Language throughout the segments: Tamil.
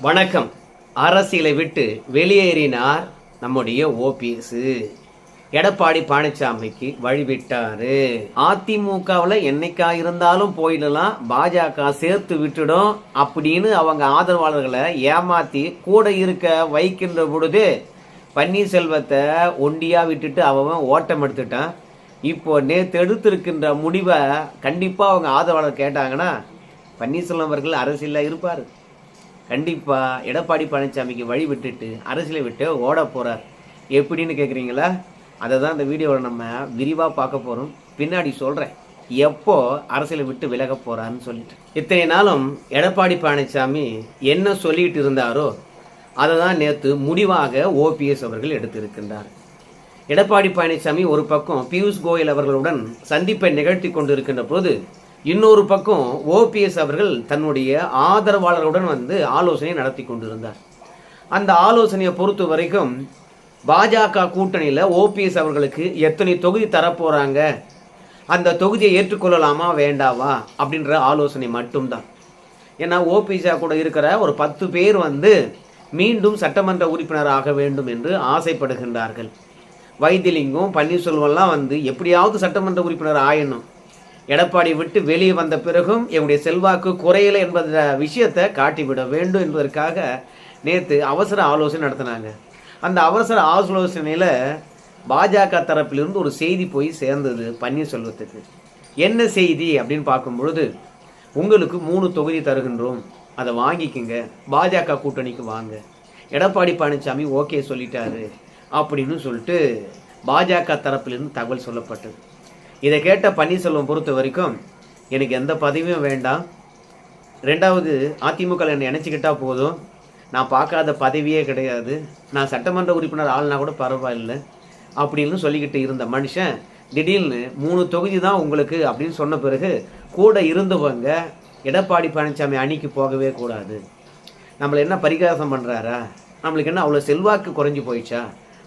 வணக்கம். அரசியலை விட்டு வெளியேறினார் நம்முடைய ஓபிஎஸ். எடப்பாடி பழனிசாமிக்கு வழிவிட்டாரு. அதிமுகவில் என்னைக்கா இருந்தாலும் போயிடலாம், பாஜக சேர்த்து விட்டுடும் அப்படின்னு அவங்க ஆதரவாளர்களை ஏமாத்தி கூட இருக்க வைக்கின்ற பொழுது பன்னீர்செல்வத்தை ஒண்டியா விட்டுட்டு அவன் ஓட்டம் எடுத்துட்டான். இப்போ நேற்று எடுத்திருக்கின்ற முடிவை கண்டிப்பாக அவங்க ஆதரவாளர் கேட்டாங்கன்னா பன்னீர்செல்வம் அவர்கள் அரசியலில் இருப்பார். கண்டிப்பாக எடப்பாடி பழனிசாமிக்கு வழி விட்டுட்டு அரசியலை விட்டு ஓட போகிறார். எப்படின்னு கேட்குறீங்களா? அதை தான் இந்த வீடியோவில் நம்ம விரிவாக பார்க்க போகிறோம். பின்னாடி சொல்கிறேன் எப்போ அரசியலை விட்டு விலக போகிறான்னு சொல்லிட்டு. இத்தனை நாளும் எடப்பாடி பழனிசாமி என்ன சொல்லிட்டு இருந்தாரோ அதை தான் நேற்று முடிவாக ஓபிஎஸ் அவர்கள் எடுத்திருக்கின்றார். எடப்பாடி பழனிசாமி ஒரு பக்கம் பியூஷ் கோயல் அவர்களுடன் சந்திப்பை நிகழ்த்தி கொண்டிருக்கின்ற போது, இன்னொரு பக்கம் ஓபிஎஸ் அவர்கள் தன்னுடைய ஆதரவாளர்களுடன் ஆலோசனை நடத்தி கொண்டிருந்தார். அந்த ஆலோசனையை பொறுத்த வரைக்கும் பாஜக கூட்டணியில் ஓபிஎஸ் அவர்களுக்கு எத்தனை தொகுதி தரப்போறாங்க, அந்த தொகுதியை ஏற்றுக்கொள்ளலாமா வேண்டாவா அப்படின்ற ஆலோசனை மட்டும்தான். ஏன்னா ஓபிஎஸ் கூட இருக்கிற ஒரு 10 பேர் மீண்டும் சட்டமன்ற உறுப்பினர் ஆக வேண்டும் என்று ஆசைப்படுகின்றார்கள். வைத்திலிங்கம், பன்னீர்செல்வம்லாம் எப்படியாவது சட்டமன்ற உறுப்பினர் ஆயணும், எடப்பாடி விட்டு வெளியே வந்த பிறகும் என்னுடைய செல்வாக்கு குறையலை என்பத விஷயத்தை காட்டிவிட வேண்டும் என்பதற்காக நேற்று அவசர ஆலோசனை நடத்தினாங்க. அந்த அவசர ஆலோசனையில் பாஜக தரப்பிலிருந்து ஒரு செய்தி போய் சேர்ந்தது பன்னீர்செல்வத்துக்கு. என்ன செய்தி அப்படின்னு பார்க்கும் பொழுது, உங்களுக்கு 3 தொகுதி தருகின்றோம், அதை வாங்கிக்கங்க, பாஜக கூட்டணிக்கு வாங்க. எடப்பாடி பழனிசாமி ஓகே சொல்லிட்டாரு அப்படின்னு சொல்லிட்டு பாஜக தரப்பிலிருந்து தகவல் சொல்லப்பட்டது. இதை கேட்ட பன்னீர்செல்வம் பொறுத்த வரைக்கும் எனக்கு எந்த பதவியும் வேண்டாம், 2வது அதிமுக என்னை நினச்சிக்கிட்டா போதும், நான் பார்க்காத பதவியே கிடையாது, நான் சட்டமன்ற உறுப்பினர் ஆள்னா கூட பரவாயில்லை அப்படின்னு சொல்லிக்கிட்டு இருந்த மனுஷன் திடீர்னு 3 தொகுதி தான் உங்களுக்கு அப்படின்னு சொன்ன பிறகு கூட இருந்தவங்க எடப்பாடி பழனிசாமி அணிக்கு போகவே கூடாது, நம்மளை என்ன பரிகாசம் பண்ணுறாரா, நம்மளுக்கு என்ன அவ்வளோ செல்வாக்கு குறைஞ்சி போயிடுச்சா,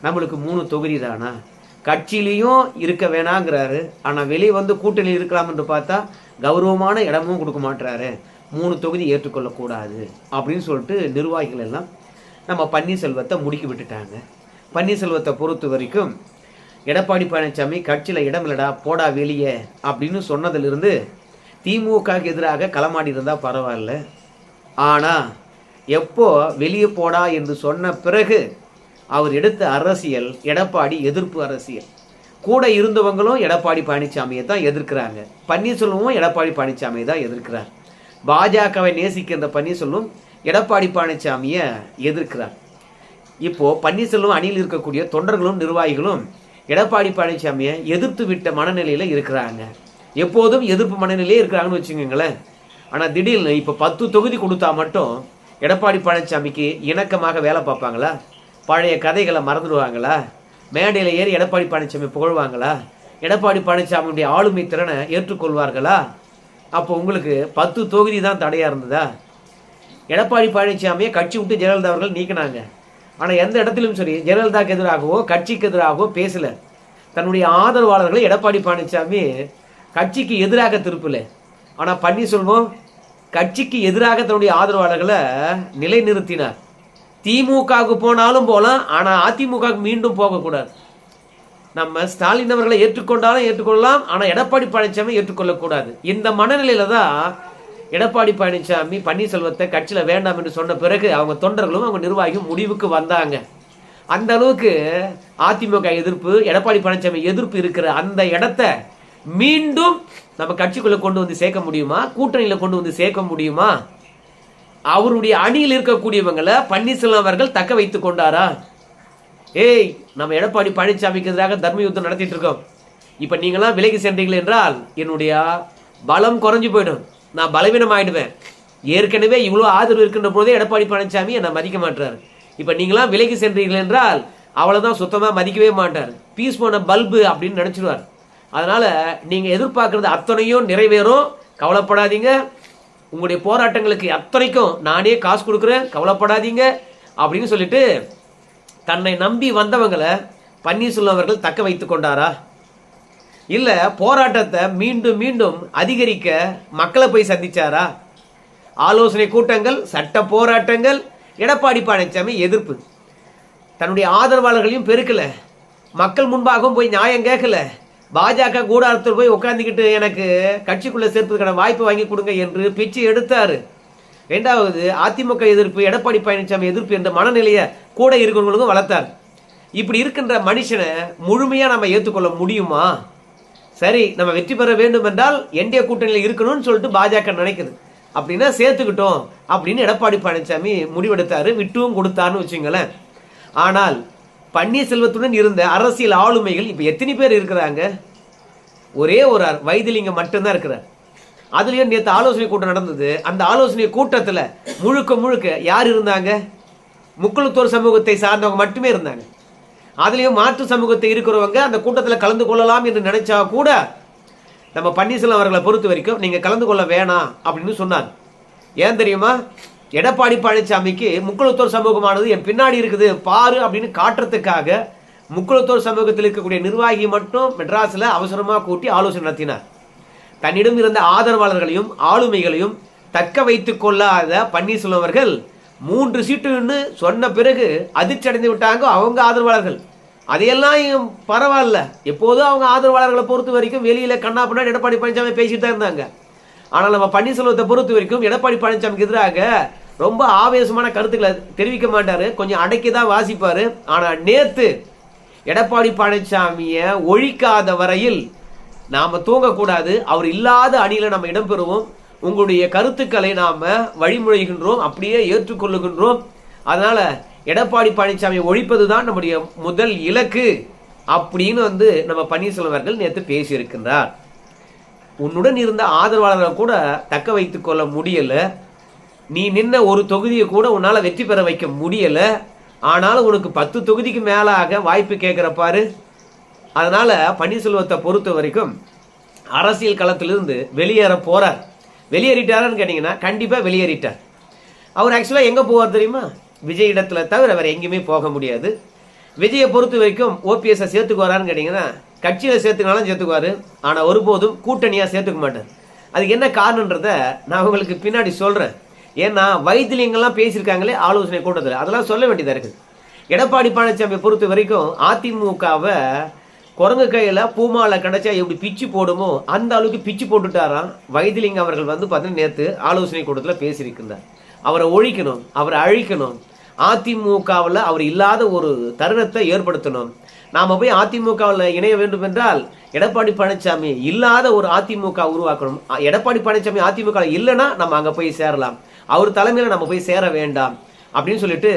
நம்மளுக்கு 3 தொகுதி தானா, கட்சியிலையும் இருக்க வேணாங்கிறாரு, ஆனால் வெளியே கூட்டணியில் இருக்கலாம் என்று பார்த்தா கௌரவமான இடமும் கொடுக்க மாட்டுறாரு, 3 தொகுதி ஏற்றுக்கொள்ளக்கூடாது அப்படின்னு சொல்லிட்டு நிர்வாகிகள் எல்லாம் நம்ம பன்னீர்செல்வத்தை முடுக்கி விட்டுட்டாங்க. பன்னீர்செல்வத்தை பொறுத்த வரைக்கும் எடப்பாடி பழனிசாமி கட்சியில் இடமில்லடா போடா வெளியே அப்படின்னு சொன்னதிலிருந்து திமுக எதிராக களமாடி இருந்தால் பரவாயில்ல, ஆனால் எப்போ வெளியே போடா என்று சொன்ன பிறகு அவர் எடுத்த அரசியல் எடப்பாடி எதிர்ப்பு அரசியல். கூட இருந்தவங்களும் எடப்பாடி பழனிசாமியை தான் எதிர்க்கிறாங்க, பன்னீர்செல்வமும் எடப்பாடி பழனிசாமியை தான் எதிர்க்கிறார். பாஜகவை நேசிக்கின்ற பன்னீர்செல்வம் எடப்பாடி பழனிசாமியை எதிர்க்கிறார். இப்போ பன்னீர்செல்வம் அணியில் இருக்கக்கூடிய தொண்டர்களும் நிர்வாகிகளும் எடப்பாடி பழனிசாமியை எதிர்த்து விட்ட மனநிலையில் இருக்கிறாங்க. எப்போதும் எதிர்ப்பு மனநிலையே இருக்கிறாங்கன்னு வச்சுக்கோங்களேன். ஆனால் திடீர்னு இப்போ 10 தொகுதி கொடுத்தா மட்டும் எடப்பாடி பழனிசாமிக்கு இணக்கமாக வேலை பார்ப்பாங்களா? பழைய கதைகளை மறந்துடுவாங்களா? மேடையில் ஏறி எடப்பாடி பழனிசாமி புகழ்வாங்களா? எடப்பாடி பழனிசாமியுடைய ஆளுமை திறனை ஏற்றுக்கொள்வார்களா? அப்போ உங்களுக்கு 10 தொகுதி தான் தடையாக இருந்ததா? எடப்பாடி பழனிசாமியை கட்சி விட்டு ஜெயலலிதா அவர்கள் நீக்கினாங்க. ஆனால் எந்த இடத்திலும் சரி ஜெயலலிதாவுக்கு எதிராகவோ கட்சிக்கு எதிராகவோ பேசலை. தன்னுடைய ஆதரவாளர்களை எடப்பாடி பழனிசாமி கட்சிக்கு எதிராக திருப்பல. ஆனால் பன்னீர்செல்வம் கட்சிக்கு எதிராக தன்னுடைய ஆதரவாளர்களை நிலைநிறுத்தினார். திமுகவுக்கு போனாலும் போகலாம், ஆனால் அதிமுகவுக்கு மீண்டும் போகக்கூடாது. நம்ம ஸ்டாலின் அவர்களை ஏற்றுக்கொண்டாலும் ஏற்றுக்கொள்ளலாம், ஆனால் எடப்பாடி பழனிசாமி ஏற்றுக்கொள்ளக்கூடாது. இந்த மனநிலையில தான் எடப்பாடி பழனிசாமி பன்னீர்செல்வத்தை கட்சியில் வேண்டாம் என்று சொன்ன பிறகு அவங்க தொண்டர்களும் அவங்க நிர்வாகியும் முடிவுக்கு வந்தாங்க. அந்த அளவுக்கு அதிமுக எதிர்ப்பு, எடப்பாடி பழனிசாமி எதிர்ப்பு இருக்கிற அந்த இடத்த மீண்டும் நம்ம கட்சிக்குள்ள கொண்டு சேர்க்க முடியுமா? கூட்டணியில் கொண்டு சேர்க்க முடியுமா? அவருடைய அணியில் இருக்கக்கூடியவங்களை பன்னீர்செல்வம் அவர்கள் தக்க வைத்துக் கொண்டாரா? நம்ம எடப்பாடி பழனிசாமிக்கு எதிராக தர்ம யுத்தம் நடத்திட்டு இருக்கோம், இப்ப நீங்களாம் விலகி சென்றீர்கள் என்றால் என்னுடைய பலம் குறைஞ்சு போயிடும், நான் பலவீனம் ஆயிடுவேன். ஏற்கனவே இவ்வளவு ஆதரவு இருக்கின்ற போதே எடப்பாடி பழனிசாமி என்னை மதிக்க மாட்டாரு, இப்ப நீங்களாம் விலகி சென்றீர்கள் என்றால் அவ்வளவுதான், சுத்தமா மதிக்கவே மாட்டார், பீஸ் போன பல்பு அப்படின்னு நினைச்சிடுவார். அதனால நீங்க எதிர்பார்க்கறது அத்தனையும் நிறைவேறும், கவலைப்படாதீங்க, உங்களுடைய போராட்டங்களுக்கு அத்தனைக்கும் நானே காசு கொடுக்குறேன், கவலைப்படாதீங்க அப்படின்னு சொல்லிட்டு தன்னை நம்பி வந்தவங்களை பன்னீர்செல்வம் அவர்கள் தக்க வைத்துக் கொண்டாரா? இல்ல போராட்டத்தை மீண்டும் மீண்டும் அதிகரிக்க மக்களை போய் சந்திச்சாரா? ஆலோசனை கூட்டங்கள், சட்ட போராட்டங்கள், எடப்பாடி பழனிசாமி எதிர்ப்பு. தன்னுடைய ஆதரவாளர்களையும் பெருக்கல, மக்கள் முன்பாகவும் போய் நியாயம் கேட்கல, பாஜக கூடாரத்தில் போய் உட்காந்துக்கிட்டு எனக்கு கட்சிக்குள்ள சேர்ப்பதற்கான வாய்ப்பு வாங்கி கொடுங்க என்று பிச்சை எடுத்தாரு. ரெண்டாவது, அதிமுக எதிர்ப்பு, எடப்பாடி பழனிசாமி எதிர்ப்பு என்ற மனநிலையை கூட இருக்கிறவங்களுக்கும் வளர்த்தார். இப்படி இருக்கின்ற மனுஷனை முழுமையா நம்ம ஏற்றுக்கொள்ள முடியுமா? சரி, நம்ம வெற்றி பெற வேண்டும் என்றால் என்டிஏ கூட்டணியில் இருக்கணும்னு சொல்லிட்டு பாஜக நினைக்குது, அப்படின்னா சேர்த்துக்கிட்டோம் அப்படின்னு எடப்பாடி பழனிசாமி முடிவெடுத்தாரு, விட்டுவும் கொடுத்தாருன்னு வச்சுங்களேன். ஆனால் பன்னீர்செல்வத்துடன் இருந்த அரசியல் ஆளுமைகள் இப்ப எத்தனை பேர் இருக்கிறாங்க? ஒரே ஒரு வைத்திலிங்கம் மட்டும்தான் இருக்கிறார். அதுலயும் நேற்று ஆலோசனை கூட்டம் நடந்தது. அந்த ஆலோசனை கூட்டத்தில் முழுக்க முழுக்க யார் இருந்தாங்க? முக்குளத்தோர் சமூகத்தை சார்ந்தவங்க மட்டுமே இருந்தாங்க. அதுலயும் மாற்று சமூகத்தை இருக்கிறவங்க அந்த கூட்டத்தில் கலந்து கொள்ளலாம் என்று நினைச்சா கூட நம்ம பன்னீர்செல்வம் அவர்களை பொறுத்த வரைக்கும் நீங்க கலந்து கொள்ள வேணாம் அப்படின்னு சொன்னார். ஏன் தெரியுமா? எடப்பாடி பழனிசாமிக்கு முக்குளத்தோர் சமூகமானது என் பின்னாடி இருக்குது பாரு அப்படின்னு காட்டுறதுக்காக முக்குளத்தோர் சமூகத்தில் இருக்கக்கூடிய நிர்வாகி மட்டும் மெட்ராஸில் அவசரமாக கூட்டி ஆலோசனை நடத்தினார். தன்னிடம் இருந்த ஆதரவாளர்களையும் ஆளுமைகளையும் தக்க வைத்துக் கொள்ளாத பன்னீர்செல்வம் அவர்கள் 3 சீட்டுன்னு சொன்ன பிறகு அதிர்ச்சி அடைந்து விட்டாங்க அவங்க ஆதரவாளர்கள். அதையெல்லாம் பரவாயில்ல, எப்போதும் அவங்க ஆதரவாளர்களை பொறுத்த வரைக்கும் வெளியில கண்ணா பின்னாடி எடப்பாடி பழனிசாமி பேசிட்டு தான் இருந்தாங்க. ஆனால் நம்ம பன்னீர்செல்வத்தை பொறுத்த வரைக்கும் எடப்பாடி பழனிசாமிக்கு எதிராக ரொம்ப ஆவேசமான கருத்துக்களை தெரிவிக்க மாட்டாரு, கொஞ்சம் அடக்கி தான் வாசிப்பாரு. ஆனா நேத்து எடப்பாடி பழனிசாமியை ஒழிக்காத வரையில் நாம தூங்கக்கூடாது, அவர் இல்லாத அணியில நம்ம இடம்பெறுவோம், உங்களுடைய கருத்துக்களை நாம வழிமொழிகின்றோம், அப்படியே ஏற்றுக்கொள்ளுகின்றோம். அதனால எடப்பாடி பழனிசாமி ஒழிப்பதுதான் நம்முடைய முதல் இலக்கு அப்படின்னு நம்ம பன்னீர்செல்வம் அவர்கள் நேற்று பேசியிருக்கின்றார். உன்னுடன் இருந்த ஆதரவாளர்களை கூட தக்க வைத்துக் கொள்ள முடியல, நீ நின்ன ஒரு தொகுதியை கூட உன்னால வெற்றி பெற வைக்க முடியல, ஆனாலும் உனக்கு 10 தொகுதிக்கு மேலாக வாய்ப்பு கேட்கிற பாரு. அதனால பன்னீர்செல்வத்தை பொறுத்த வரைக்கும் அரசியல் களத்திலிருந்து வெளியேற போறார். வெளியேறிட்டாரான்னு கேட்டீங்கன்னா கண்டிப்பா வெளியேறிட்டார். அவர் ஆக்சுவலா எங்க போவார் தெரியுமா? விஜய் இடத்துல தவிர வேற எங்கேயுமே போக முடியாது. விஜயை பொறுத்த வரைக்கும் ஓபிஎஸ் சேர்த்துக்குவாரான்னு கேட்டீங்கன்னா கட்சியில சேர்த்துக்கினாலும் சேர்த்துக்குவாரு, ஆனா ஒருபோதும் கூட்டணியா சேர்த்துக்க மாட்டார். அதுக்கு என்ன காரணன்றத நான் உங்களுக்கு பின்னாடி சொல்றேன். ஏன்னா வைத்திலிங்கெல்லாம் பேசியிருக்காங்களே ஆலோசனை கூட்டத்தில், அதெல்லாம் சொல்ல வேண்டியதா இருக்குது. எடப்பாடி பழனிசாமியை பொறுத்த வரைக்கும் அதிமுகவை குரங்கு கையில பூமாலை கிடைச்சா எப்படி பிச்சு போடுமோ அந்த அளவுக்கு பிச்சு போட்டுட்டாராம். வைத்திலிங்கம் அவர்கள் பார்த்தீங்கன்னா நேற்று ஆலோசனை கூட்டத்தில் பேசியிருக்கின்றார். அவரை ஒழிக்கணும், அவரை அழிக்கணும், அதிமுகவில் அவர் இல்லாத ஒரு தருணத்தை ஏற்படுத்தணும். நாம போய் அதிமுகவில் இணைய வேண்டும் என்றால் எடப்பாடி பழனிசாமி இல்லாத ஒரு அதிமுக உருவாக்கணும். எடப்பாடி பழனிசாமி அதிமுக இல்லைன்னா நம்ம அங்க போய் சேரலாம், அவர் தலைமையில நம்ம போய் சேர வேண்டாம் அப்படின்னு சொல்லிட்டு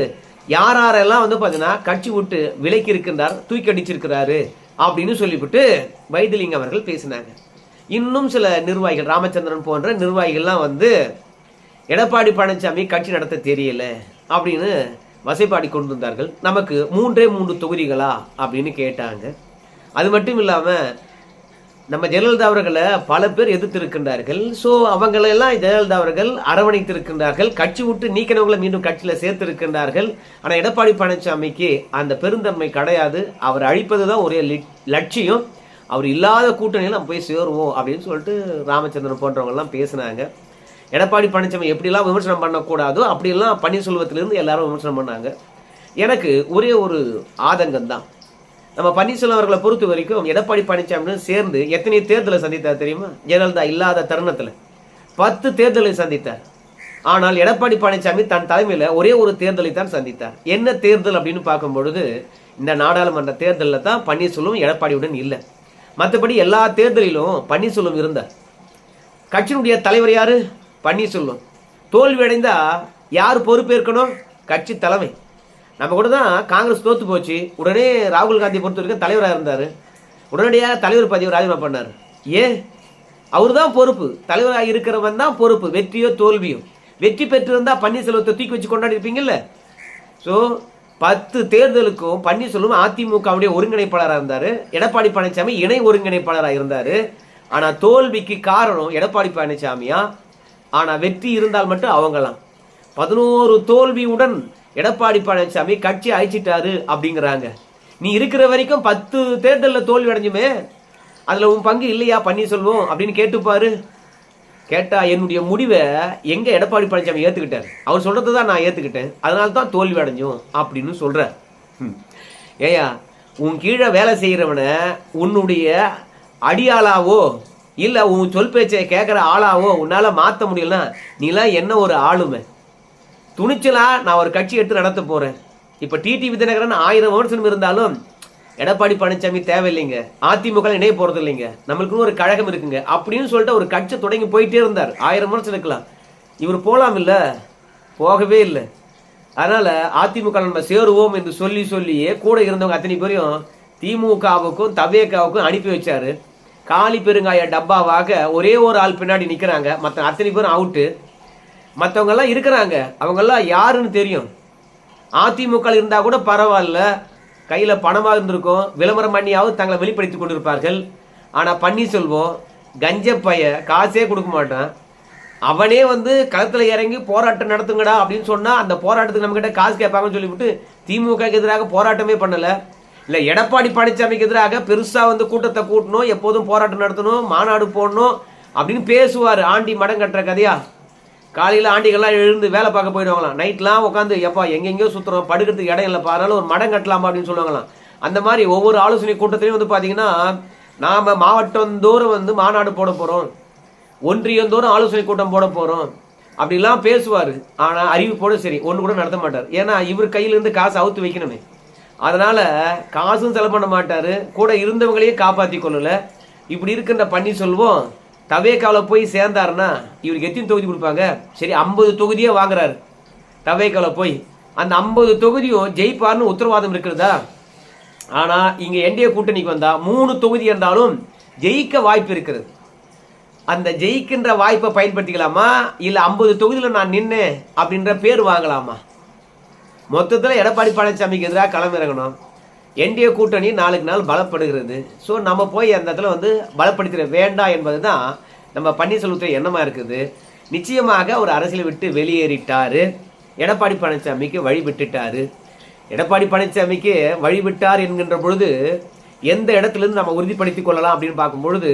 யாரெல்லாம் பார்த்தீங்கன்னா கட்சி விட்டு விலக்கி இருக்கின்றார், தூக்கி அடிச்சிருக்கிறாரு அப்படின்னு சொல்லிவிட்டு வைத்திலிங்கம் அவர்கள் பேசினாங்க. இன்னும் சில நிர்வாகிகள் ராமச்சந்திரன் போன்ற நிர்வாகிகள்லாம் எடப்பாடி பழனிசாமி கட்சி நடத்த தெரியல அப்படின்னு வசைப்பாடி கொண்டு வந்தார்கள். நமக்கு 3 தொகுதிகளா அப்படின்னு கேட்டாங்க. அது மட்டும் இல்லாம நம்ம ஜெயலலிதா அவர்களை பல பேர் எதிர்த்திருக்கின்றார்கள். ஸோ அவங்களெல்லாம் ஜெயலலிதா அவர்கள் அரவணைத்திருக்கின்றார்கள், கட்சி விட்டு நீக்கினவங்களை மீண்டும் கட்சியில சேர்த்திருக்கின்றார்கள். ஆனா எடப்பாடி பழனிசாமிக்கு அந்த பெருந்தன்மை கிடையாது, அவர் அழிப்பதுதான் ஒரே லட்சியம், அவர் இல்லாத கூட்டணியில் நம்ம போய் சேருவோம் அப்படின்னு சொல்லிட்டு ராமச்சந்திரன் போன்றவங்க எல்லாம் பேசினாங்க. எடப்பாடி பழனிசாமி எப்படிலாம் விமர்சனம் பண்ணக்கூடாதோ அப்படிலாம் பன்னீர்செல்வத்திலிருந்து எல்லாரும் விமர்சனம் பண்ணாங்க. எனக்கு ஒரே ஒரு ஆதங்கம் தான், நம்ம பன்னீர்செல்வம் அவர்களை பொறுத்த வரைக்கும் எடப்பாடி பழனிசாமி சேர்ந்து எத்தனை தேர்தலை சந்தித்தார் தெரியுமா? ஜெயலலிதா இல்லாத தருணத்தில் 10 தேர்தலை சந்தித்தார். ஆனால் எடப்பாடி பழனிசாமி தன் தலைமையில் ஒரே ஒரு தேர்தலை தான் சந்தித்தார். என்ன தேர்தல் அப்படின்னு பார்க்கும் பொழுது இந்த நாடாளுமன்ற தேர்தலில் தான் பன்னீர்செல்வம் எடப்பாடியுடன் இல்லை. மற்றபடி எல்லா தேர்தலிலும் பன்னீர்செல்வம் இருந்தார். கட்சியினுடைய தலைவர் யாரு? பன்னீர்செல்வம். தோல்வி அடைந்தா யார் பொறுப்பேற்கணும்? கட்சி தலைமை. நம்ம கூட தான் காங்கிரஸ் தோத்து போச்சு, உடனே ராகுல் காந்தி பொறுத்த வரைக்கும் தலைவராக இருந்தார், உடனடியாக தலைவர் பதவி ராஜினாமா பண்ணார். ஏன்? அவர் தான் பொறுப்பு, தலைவராக இருக்கிறவன் தான் பொறுப்பு, வெற்றியோ தோல்வியோ. வெற்றி பெற்றிருந்தா பன்னீர்செல்வத்தை தூக்கி வச்சு கொண்டாடி இருப்பீங்கல்ல. ஸோ 10 தேர்தலுக்கும் பன்னீர்செல்வம் அதிமுகவுடைய ஒருங்கிணைப்பாளராக இருந்தார், எடப்பாடி பழனிசாமி இணை ஒருங்கிணைப்பாளராக இருந்தார். ஆனால் தோல்விக்கு காரணம் எடப்பாடி பழனிசாமியா? ஆனால் வெற்றி இருந்தால் மட்டும் அவங்களாம். 11 தோல்வியுடன் எடப்பாடி பழனிசாமி கட்சி அழிச்சிட்டாரு அப்படிங்கிறாங்க. நீ இருக்கிற வரைக்கும் 10 தேர்தலில் தோல்வி அடைஞ்சுமே, அதுல உன் பங்கு இல்லையா பன்னீர்செல்வம் அப்படின்னு கேட்டுப்பாரு. கேட்டா என்னுடைய முடிவை எங்க எடப்பாடி பழனிசாமி ஏத்துக்கிட்டார், அவர் சொல்றது தான் நான் ஏத்துக்கிட்டேன், அதனால தான் தோல்வி அடைஞ்சோம் அப்படின்னு சொல்றார். ஏயா, உன் கீழே வேலை செய்யறவனை உன்னுடைய அடியாளாவோ இல்ல உன் சொல் பேச்சை கேட்கிற ஆளாவோ உன்னால மாத்த முடியலன்னா நீலாம் என்ன ஒரு ஆளுமை? துணிச்சலா நான் ஒரு கட்சி எடுத்து நடத்த போறேன். இப்ப டிடிவி தினகரன் 1000 விமர்சனம் இருந்தாலும் எடப்பாடி பழனிசாமி தேவையில்லைங்க, அதிமுக இணைய போறது இல்லைங்க, நம்மளுக்குன்னு ஒரு கழகம் இருக்குங்க அப்படின்னு சொல்லிட்டு ஒரு கட்சி தொடங்கி போயிட்டே இருந்தார். 1000 விமர்சனம் இருக்கலாம், இவர் போலாம் இல்ல, போகவே இல்லை. அதனால அதிமுக நம்ம சேருவோம் என்று சொல்லி சொல்லியே கூட இருந்தவங்க அத்தனை பேரையும் திமுகவுக்கும் தவேகாவுக்கும் அனுப்பி வச்சாரு. காலி பெருங்காய டப்பாவாக ஒரே ஒரு ஆள் பின்னாடி நிக்கிறாங்க, மற்ற அத்தனை பேரும் அவுட்டு. மற்றவங்க எல்லாம் இருக்கிறாங்க, அவங்க எல்லாம் யாருன்னு தெரியும். அதிமுக இருந்தா கூட பரவாயில்ல, கையில பணமாக இருந்திருக்கும், விளம்பரம் பண்ணியாவது தங்களை வெளிப்படுத்திக் கொண்டிருப்பார்கள். ஆனா பன்னீர்செல்வம் கஞ்சப்பைய காசே கொடுக்க மாட்டான். அவனே களத்துல இறங்கி போராட்டம் நடத்துங்கடா அப்படின்னு சொன்னா அந்த போராட்டத்துக்கு நம்ம கிட்ட காசு கேட்பாங்கன்னு சொல்லிவிட்டு திமுக எதிராக போராட்டமே பண்ணல. இல்ல எடப்பாடி பழனிசாமிக்கு எதிராக பெருசா கூட்டத்தை கூட்டணும், எப்போதும் போராட்டம் நடத்தணும், மாநாடு போடணும் அப்படின்னு பேசுவாரு. ஆண்டி மடம் கட்டுற கதையா? காலையில் ஆண்டிகள்லாம் எழுந்து வேலை பார்க்க போயிடுவாங்களாம், நைட்லாம் உட்காந்து எப்பா எங்கெங்கயோ சுற்றுறோம், படுக்கிறதுக்கு இடம் இல்லைப்பா, அதனால ஒரு மடம் கட்டலாமா அப்படின்னு சொல்லுவாங்களாம். அந்த மாதிரி ஒவ்வொரு ஆலோசனை கூட்டத்திலையும் பார்த்தீங்கன்னா நாம மாவட்டம் தோறும் மாநாடு போட போகிறோம், ஒன்றியம் தோறும் ஆலோசனை கூட்டம் போட போகிறோம் அப்படிலாம் பேசுவார். ஆனால் அறிவிப்போட சரி ஒன்று கூட நடத்த மாட்டார். ஏன்னா இவர் கையிலேருந்து காசு அவுத்து வைக்கணுமே, அதனால காசும் செலவு பண்ண மாட்டார், கூட இருந்தவங்களையும் காப்பாற்றி கொள்ளலை. இப்படி இருக்கின்ற பன்னீர்செல்வம் தவேகாவில் போய் சேர்ந்தாருன்னா இவருக்கு எத்தனை தொகுதி கொடுப்பாங்க? சரி 50 தொகுதியே வாங்குறாரு தவேகாவில் போய், அந்த 50 தொகுதியும் ஜெயிப்பார்னு உத்தரவாதம் இருக்கிறதா? ஆனா இங்க என்டிஏ கூட்டணிக்கு வந்தா 3 தொகுதி என்றாலும் ஜெயிக்க வாய்ப்பு இருக்கிறது. அந்த ஜெயிக்கின்ற வாய்ப்பை பயன்படுத்திக்கலாமா, இல்ல 50 தொகுதியில் நான் நின்னேன் அப்படின்ற பேர் வாங்கலாமா? மொத்தத்தில் எடப்பாடி பழனிசாமிக்கு எதிராக களமிறங்கணும். என்டிஏ கூட்டணி நாளுக்கு நாள் பலப்படுகிறது. ஸோ நம்ம போய் அந்த இடத்துல பலப்படுத்திட வேண்டாம் என்பது தான் நம்ம பன்னீர்செல்வத்துடைய எண்ணமா இருக்குது. நிச்சயமாக ஒரு அரசியலை விட்டு வெளியேறிட்டாரு, எடப்பாடி பழனிசாமிக்கு வழி விட்டுட்டாரு. எடப்பாடி பழனிசாமிக்கு வழிவிட்டார் என்கின்ற பொழுது எந்த இடத்துல இருந்து நம்ம உறுதிப்படுத்திக் கொள்ளலாம் அப்படின்னு பார்க்கும் பொழுது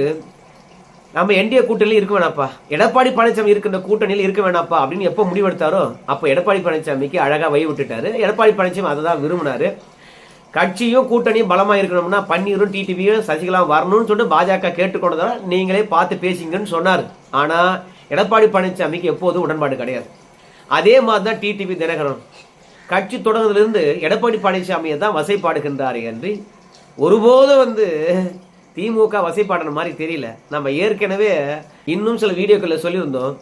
நம்ம என்டிஏ கூட்டணியில் இருக்க வேணாப்பா, எடப்பாடி பழனிசாமி இருக்கின்ற கூட்டணியில் இருக்க வேணாப்பா அப்படின்னு எப்போ முடிவெடுத்தாரோ அப்போ எடப்பாடி பழனிசாமிக்கு அழகாக வழி விட்டுட்டாரு. எடப்பாடி பழனிசாமி அதை தான் விரும்பினாரு. கட்சியும் கூட்டணியும் பலமா இருக்கணும்னா பன்னீரும் டிடிவியும் சசிகலா வரணும்னு சொல்லிட்டு பாஜக கேட்டுக்கொண்டதால நீங்களே பார்த்து பேசிங்கன்னு சொன்னார். ஆனா எடப்பாடி பழனிசாமிக்கு எப்போதும் உடன்பாடு கிடையாது. அதே மாதிரி தான் டிடிவி தினகரன் கட்சி தொடங்குறதுலேருந்து எடப்பாடி பழனிசாமியை தான் வசைப்பாடுகின்றார் என்று ஒருபோதும் திமுக வசைப்பாடுற மாதிரி தெரியல. நம்ம ஏற்கனவே இன்னும் சில வீடியோக்களில் சொல்லியிருந்தோம்,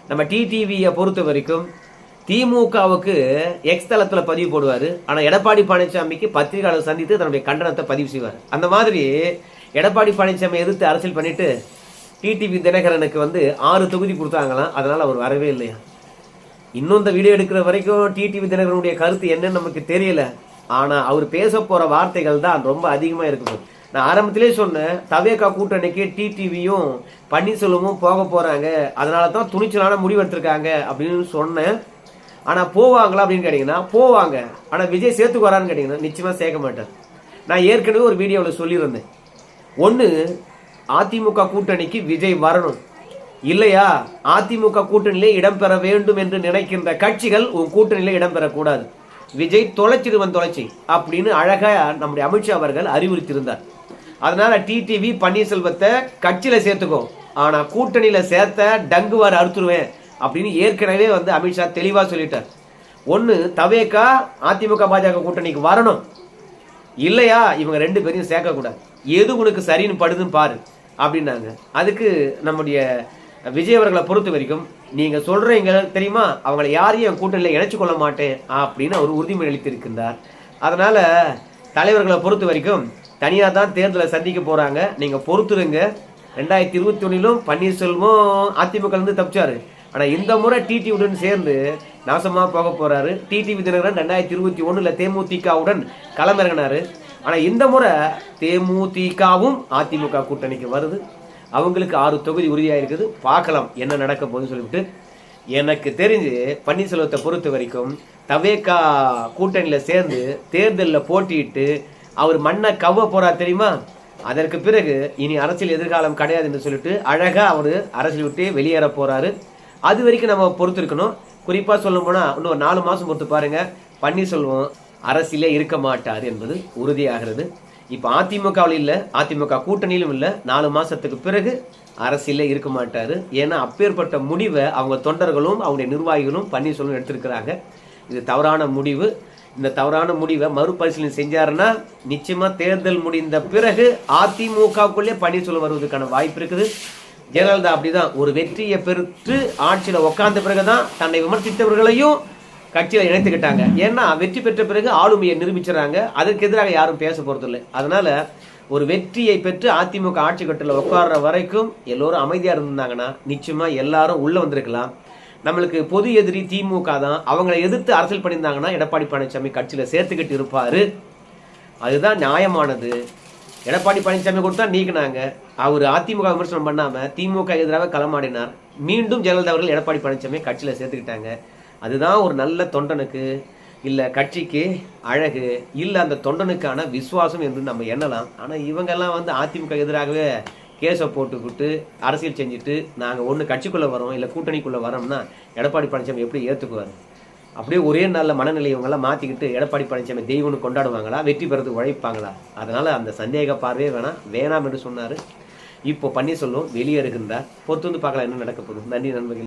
நம்ம டிடிவியை பொறுத்த வரைக்கும் திமுகவுக்கு எக்ஸ் தளத்தில் பதிவு போடுவார், ஆனால் எடப்பாடி பழனிசாமிக்கு பத்திரிகையாளர் சந்தித்து தன்னுடைய கண்டனத்தை பதிவு செய்வார். அந்த மாதிரி எடப்பாடி பழனிசாமி எதிர்த்து அரசியல் பண்ணிட்டு டிடிவி தினகரனுக்கு 6 தொகுதி கொடுத்தாங்களாம், அதனால அவர் வரவே இல்லையா. இன்னும் இந்த வீடியோ எடுக்கிற வரைக்கும் டிடிவி தினகரனுடைய கருத்து என்னன்னு நமக்கு தெரியல. ஆனால் அவர் பேச போற வார்த்தைகள் தான் ரொம்ப அதிகமாக இருக்குது. நான் ஆரம்பத்திலே சொன்னேன், தவேகா கூட்டணிக்கு டிடிவியும் பன்னீர்செல்வமும் போக போறாங்க, அதனால தான் துணிச்சலான முடிவு எடுத்திருக்காங்க அப்படின்னு சொன்னேன். ஆனா போவாங்களா அப்படின்னு கேட்டீங்கன்னா போவாங்க. ஆனா விஜய் சேர்த்துக்கு வரான்னு கேட்டீங்கன்னா நிச்சயமா சேர்க்க மாட்டார். நான் ஏற்கனவே ஒரு வீடியோவில் சொல்லியிருந்தேன், ஒன்று அதிமுக கூட்டணிக்கு விஜய் வரணும், இல்லையா அதிமுக கூட்டணியிலே இடம்பெற வேண்டும் என்று நினைக்கின்ற கட்சிகள் உன் கூட்டணியிலே இடம்பெறக்கூடாது, விஜய் தொலைச்சிடுவன் தொலைச்சி அப்படின்னு அழகா நம்முடைய அமித்ஷா அவர்கள் அறிவுறுத்தியிருந்தார். அதனால டிடிவி பன்னீர்செல்வத்தை கட்சியில சேர்த்துக்கோ, ஆனா கூட்டணியில சேர்த்த டங்குவார் அறுத்துருவேன் அப்படின்னு ஏற்கனவே அமித்ஷா தெளிவா சொல்லிட்டார். ஒன்னு தவேகா அதிமுக பாஜக கூட்டணிக்கு வரணும், இல்லையா இவங்க 2 பேரையும் சேர்க்க கூடாது, எது உனக்கு சரின்னு படுதுன்னு பாரு அப்படின்னாங்க. அதுக்கு நம்முடைய விஜய் அவர்களை பொறுத்த வரைக்கும் நீங்க சொல்றீங்க தெரியுமா, அவங்களை யாரையும் கூட்டணியில் இணைச்சு கொள்ள மாட்டேன் அப்படின்னு அவர் உறுதிமொழி அளித்திருக்கின்றார். அதனால தலைவர்களை பொறுத்த வரைக்கும் தனியா தான் தேர்தலை சந்திக்க போறாங்க, நீங்க பொறுத்துருங்க. 2021 பன்னீர்செல்வம் அதிமுக தப்பிச்சாரு, ஆனா இந்த முறை டிடிவியுடன் சேர்ந்து நாசமா போக போறாரு. டிடிவி தினகரன் 2021 தேமுதிகவுடன் களமிறங்கினாரு, ஆனா இந்த முறை தேமுதிகவும் அதிமுக கூட்டணிக்கு வருது, அவங்களுக்கு 6 தொகுதி உறுதியாக இருக்குது. பார்க்கலாம் என்ன நடக்க போகுதுன்னு சொல்லிவிட்டு, எனக்கு தெரிஞ்சு பன்னீர்செல்வத்தை பொறுத்த வரைக்கும் தவேகா கூட்டணியில் சேர்ந்து தேர்தலில் போட்டியிட்டு அவர் மண்ணை கவ்வ போறார் தெரியுமா, அதற்கு பிறகு இனி அரசியல் எதிர்காலம் கிடையாது என்று சொல்லிட்டு அழகா அவரு அரசியல் விட்டு வெளியேற போறாரு. அது வரைக்கும் நம்ம பொறுத்து இருக்கணும். குறிப்பா சொல்ல போனா இன்னும் 4 மாசம் பொறுத்து பாருங்க, பன்னீர்செல்வம் அரசியலே இருக்க மாட்டார் என்பது உறுதியாகிறது. இப்ப அதிமுகவில் இல்ல, அதிமுக கூட்டணியிலும் இல்ல, 4 மாசத்துக்கு பிறகு அரசியலே இருக்க மாட்டாரு. ஏன்னா அப்பேற்பட்ட முடிவை அவங்க தொண்டர்களும் அவங்களுடைய நிர்வாகிகளும் பன்னீர்செல்வம் எடுத்திருக்கிறாங்க. இது தவறான முடிவு. இந்த தவறான முடிவை மறுபரிசீலனை செஞ்சாருன்னா நிச்சயமா தேர்தல் முடிந்த பிறகு அதிமுகவுக்குள்ளே பன்னீர்செல்வம் வருவதற்கான வாய்ப்பு இருக்குது. ஜெயலலிதா அப்படிதான் ஒரு வெற்றியை பெற்று ஆட்சியில உட்கார்ந்த பிறகுதான் தன்னை விமர்சித்தவர்களையும் கட்சியில இணைத்துக்கிட்டாங்க. ஏன்னா வெற்றி பெற்ற பிறகு ஆளுமையை நிரூபிச்சுறாங்க. அதற்கு எதிராக யாரும் பேச போறதில்லை. அதனால ஒரு வெற்றியை பெற்று அதிமுக ஆட்சி கட்டில உட்கார்ற வரைக்கும் எல்லோரும் அமைதியா இருந்தாங்கன்னா நிச்சயமா எல்லாரும் உள்ள வந்திருக்கலாம். நம்மளுக்கு பொது எதிரி திமுக தான். அவங்களை எதிர்த்து அரசியல் பண்ணியிருந்தாங்கன்னா எடப்பாடி பழனிசாமி கட்சியில சேர்த்துக்கிட்டு இருப்பாரு. அதுதான் நியாயமானது. எடப்பாடி பழனிசாமி கொடுத்தா நீக்கினாங்க. அவர் அதிமுக விமர்சனம் பண்ணாம திமுக எதிராக களமாடினார். மீண்டும் ஜெயலலிதா அவர்கள் எடப்பாடி பழனிசாமி கட்சியில சேர்த்துக்கிட்டாங்க. அதுதான் ஒரு நல்ல தொண்டனுக்கு இல்ல கட்சிக்கு அழகு, இல்ல அந்த தொண்டனுக்கான விசுவாசம் என்று நம்ம எண்ணலாம். ஆனா இவங்கெல்லாம் அதிமுக எதிராகவே கேஸை போட்டுக்கிட்டு அரசியல் செஞ்சுட்டு நாங்கள் ஒன்று கட்சிக்குள்ளே வரோம் இல்லை கூட்டணிக்குள்ளே வரோம்னா எடப்பாடி பழனிசாமி எப்படி ஏற்றுக்குவார்? அப்படியே ஒரே நல்ல மனநிலை இவங்கெல்லாம் மாற்றிக்கிட்டு எடப்பாடி பழனிசாமி தெய்வம்னு கொண்டாடுவாங்களா? வெற்றி பெறதுக்கு உழைப்பாங்களா? அதனால் அந்த சந்தேக பார்வையே வேணாம் என்று சொன்னார். இப்போ பன்னீர்செல்வம் வெளியேறுகின்றார். பொறுத்து வந்து பார்க்கலாம் என்ன நடக்க போகுது. நன்றி நண்பர்கள்.